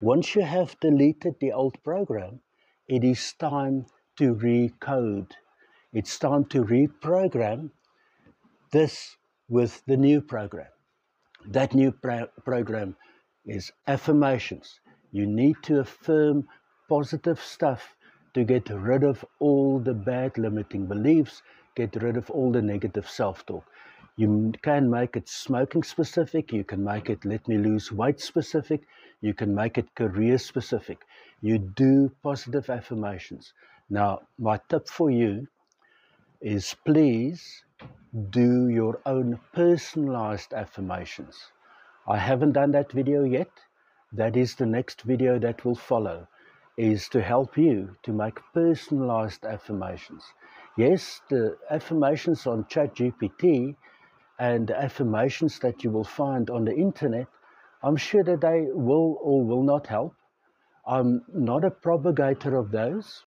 Once you have deleted the old program, it is time to recode. It's time to reprogram this with the new program. That new program is affirmations. You need to affirm positive stuff to get rid of all the bad limiting beliefs, get rid of all the negative self-talk. You can make it smoking specific, you can make it let me lose weight specific, you can make it career specific. You do positive affirmations. Now, my tip for you is please do your own personalized affirmations. I haven't done that video yet. That is the next video that will follow, is to help you to make personalized affirmations. Yes, the affirmations on ChatGPT and the affirmations that you will find on the internet, I'm sure that they will or will not help. I'm not a propagator of those.